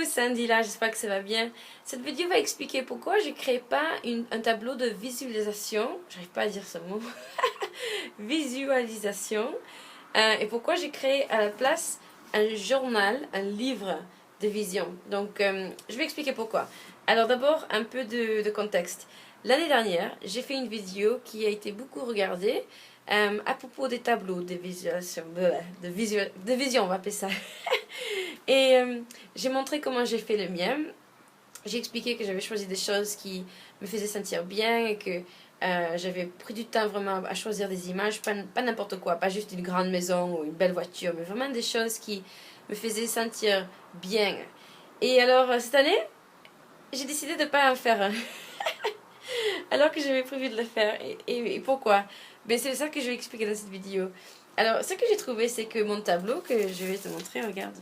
Sandy là, j'espère que ça va bien. Cette vidéo va expliquer pourquoi je ne crée pas un tableau de visualisation. J'arrive pas à dire ce mot. Visualisation. Et pourquoi j'ai créé à la place un journal, un livre de vision. Donc, je vais expliquer pourquoi. Alors d'abord, un peu de contexte. L'année dernière, j'ai fait une vidéo qui a été beaucoup regardée à propos des tableaux de visualisation, de vision, on va appeler ça. Et j'ai montré comment j'ai fait le mien. J'ai expliqué que j'avais choisi des choses qui me faisaient sentir bien et que j'avais pris du temps vraiment à choisir des images, pas n'importe quoi, pas juste une grande maison ou une belle voiture, mais vraiment des choses qui me faisaient sentir bien. Et alors, cette année, j'ai décidé de ne pas en faire un. Alors que j'avais prévu de le faire. Et pourquoi? Ben, c'est ça que je vais expliquer dans cette vidéo. Alors, ce que j'ai trouvé, c'est que mon tableau, que je vais te montrer, regarde,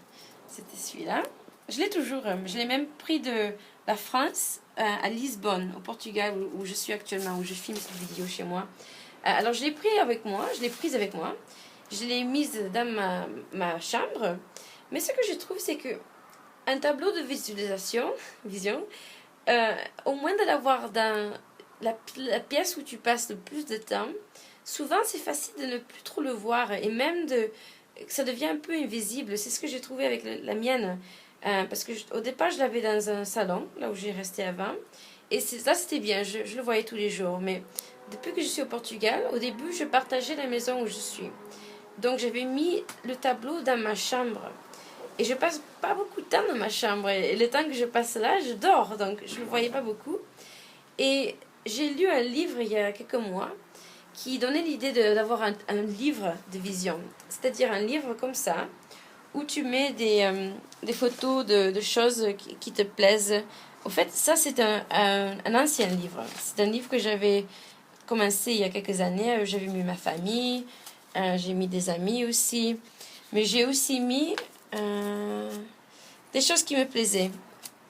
c'était celui-là. Je l'ai toujours, je l'ai même pris de la France à Lisbonne, au Portugal, où je suis actuellement, où je filme cette vidéo chez moi. Alors, je l'ai pris avec moi, je l'ai prise avec moi. Je l'ai mise dans ma chambre. Mais ce que je trouve, c'est que un tableau de visualisation, vision, au moins de l'avoir dans la pièce où tu passes le plus de temps, souvent c'est facile de ne plus trop le voir et même ça devient un peu invisible. C'est ce que j'ai trouvé avec la mienne. Parce que au départ je l'avais dans un salon, là où j'ai resté avant. Et là c'était bien, je le voyais tous les jours. Mais depuis que je suis au Portugal, au début je partageais la maison où je suis. Donc j'avais mis le tableau dans ma chambre. Et je passe pas beaucoup de temps dans ma chambre. Et le temps que je passe là, je dors. Donc je ne le voyais pas beaucoup. Et j'ai lu un livre il y a quelques mois qui donnait l'idée d'avoir un livre de vision. C'est-à-dire un livre comme ça, où tu mets des photos de choses qui te plaisent. Au fait, ça c'est un ancien livre. C'est un livre que j'avais commencé il y a quelques années. J'avais mis ma famille, j'ai mis des amis aussi. Mais j'ai aussi mis des choses qui me plaisaient.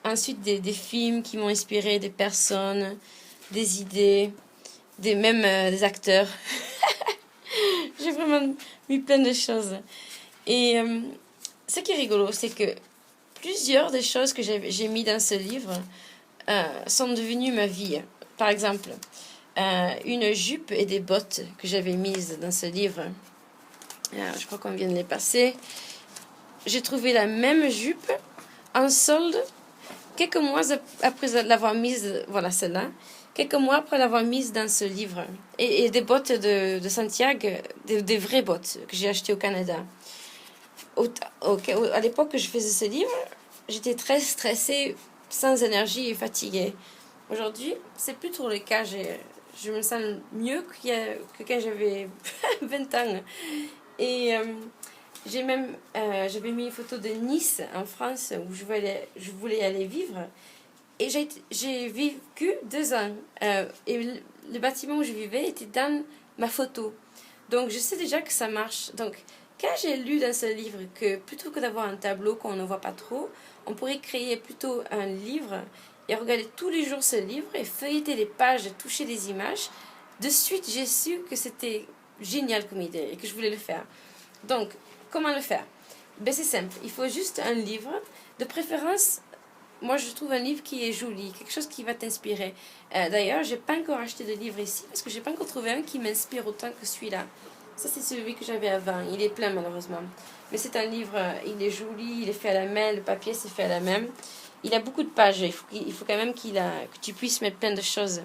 Ensuite, des films qui m'ont inspiré, des personnes, des idées, même des acteurs. J'ai vraiment mis plein de choses. Et ce qui est rigolo, c'est que plusieurs des choses que j'ai mis dans ce livre sont devenues ma vie. Par exemple, une jupe et des bottes que j'avais mises dans ce livre. Je crois qu'on vient de les passer. J'ai trouvé la même jupe en solde quelques mois après l'avoir mise, voilà celle-là, quelques mois après l'avoir mise dans ce livre. Et des bottes de Santiago, des vraies bottes que j'ai achetées au Canada. À l'époque que je faisais ce livre, j'étais très stressée, sans énergie et fatiguée. Aujourd'hui, c'est plus trop le cas. Je me sens mieux que quand j'avais 20 ans. Et j'avais mis une photo de Nice en France où je voulais aller vivre. Et j'ai vécu 2 ans. Et le bâtiment où je vivais était dans ma photo. Donc je sais déjà que ça marche. Donc quand j'ai lu dans ce livre que plutôt que d'avoir un tableau qu'on ne voit pas trop, on pourrait créer plutôt un livre et regarder tous les jours ce livre et feuilleter les pages, toucher les images, de suite j'ai su que c'était génial comme idée et que je voulais le faire. Donc, comment le faire? Ben, c'est simple, il faut juste un livre, de préférence, moi je trouve un livre qui est joli, quelque chose qui va t'inspirer. D'ailleurs, j'ai pas encore acheté de livre ici parce que j'ai pas encore trouvé un qui m'inspire autant que celui-là. Ça c'est celui que j'avais avant, il est plein malheureusement. Mais c'est un livre, il est joli, il est fait à la main, le papier c'est fait à la main. Il a beaucoup de pages, il faut quand même que tu puisses mettre plein de choses.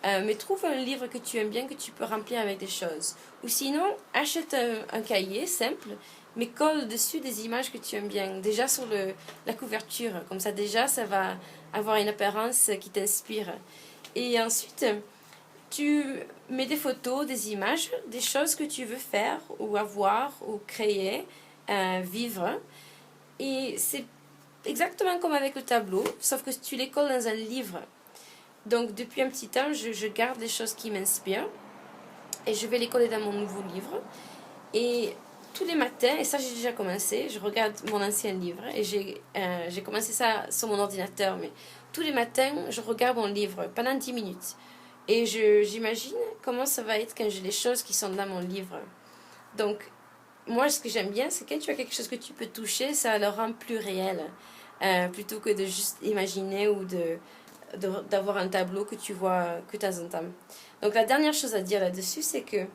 Mais trouve un livre que tu aimes bien, que tu peux remplir avec des choses. Ou sinon, achète un cahier simple, mais colle dessus des images que tu aimes bien. Déjà sur la couverture, comme ça déjà ça va avoir une apparence qui t'inspire. Et ensuite, tu mets des photos, des images, des choses que tu veux faire, ou avoir, ou créer, vivre. Et c'est exactement comme avec le tableau, sauf que tu les colles dans un livre. Donc, depuis un petit temps, je garde les choses qui m'inspirent et je vais les coller dans mon nouveau livre. Et tous les matins, et ça j'ai déjà commencé, je regarde mon ancien livre et j'ai commencé ça sur mon ordinateur, mais tous les matins, je regarde mon livre pendant 10 minutes. Et j'imagine comment ça va être quand j'ai les choses qui sont dans mon livre. Donc, moi, ce que j'aime bien, c'est quand tu as quelque chose que tu peux toucher, ça le rend plus réel. plutôt que de juste imaginer ou d'avoir un tableau que tu vois que de temps en temps. Donc la dernière chose à dire là-dessus, c'est que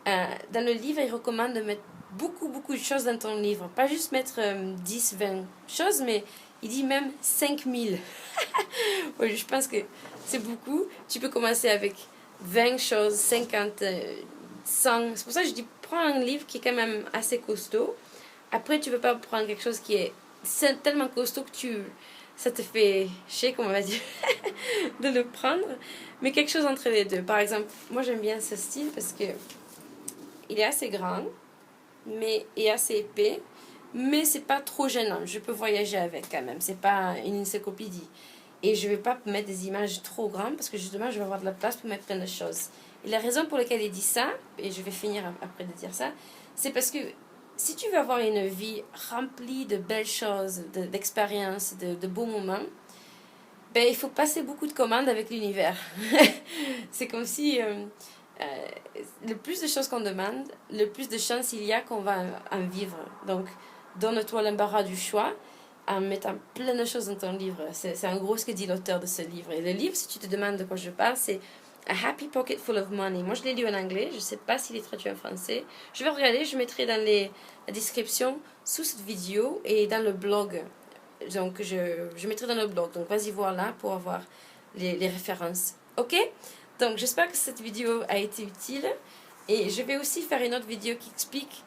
dans le livre, il recommande de mettre beaucoup de choses dans ton livre. Pas juste mettre 10, 20 choses, mais il dit même 5000. Oui, je pense que c'est beaucoup. Tu peux commencer avec 20 choses, 50, 100. C'est pour ça que je dis, prends un livre qui est quand même assez costaud. Après, tu ne veux pas prendre quelque chose qui est tellement costaud que ça te fait chier, comme on va dire, de le prendre. Mais quelque chose entre les deux. Par exemple, moi j'aime bien ce style parce que il est assez grand, mais est assez épais. Mais c'est pas trop gênant. Je peux voyager avec quand même. C'est pas une encyclopédie. Et je vais pas mettre des images trop grandes parce que justement, je vais avoir de la place pour mettre plein de choses. Et la raison pour laquelle il dit ça, et je vais finir après de dire ça, c'est parce que si tu veux avoir une vie remplie de belles choses, d'expériences, de beaux moments, ben, il faut passer beaucoup de commandes avec l'univers. C'est comme si le plus de choses qu'on demande, le plus de chances il y a qu'on va en vivre. Donc, donne-toi l'embarras du choix en mettant plein de choses dans ton livre. C'est en gros ce que dit l'auteur de ce livre. Et le livre, si tu te demandes de quoi je parle, c'est A Happy Pocket Full of Money. Moi, je l'ai lu en anglais. Je ne sais pas s'il est traduit en français. Je vais regarder. Je mettrai dans la description sous cette vidéo et dans le blog. Donc, je mettrai dans le blog. Donc, vas-y voir là pour avoir les références. OK? Donc, j'espère que cette vidéo a été utile. Et je vais aussi faire une autre vidéo qui explique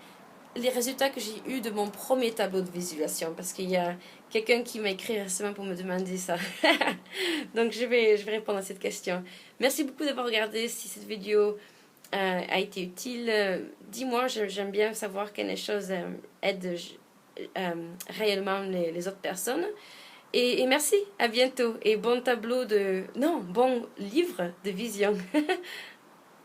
les résultats que j'ai eus de mon premier tableau de visualisation. Parce qu'il y a quelqu'un qui m'a écrit récemment pour me demander ça. Donc, je vais répondre à cette question. Merci beaucoup d'avoir regardé. Si cette vidéo a été utile, dis-moi. J'aime bien savoir quelles choses aident réellement les autres personnes. Et merci, à bientôt. Et bon tableau de... Non, bon livre de vision.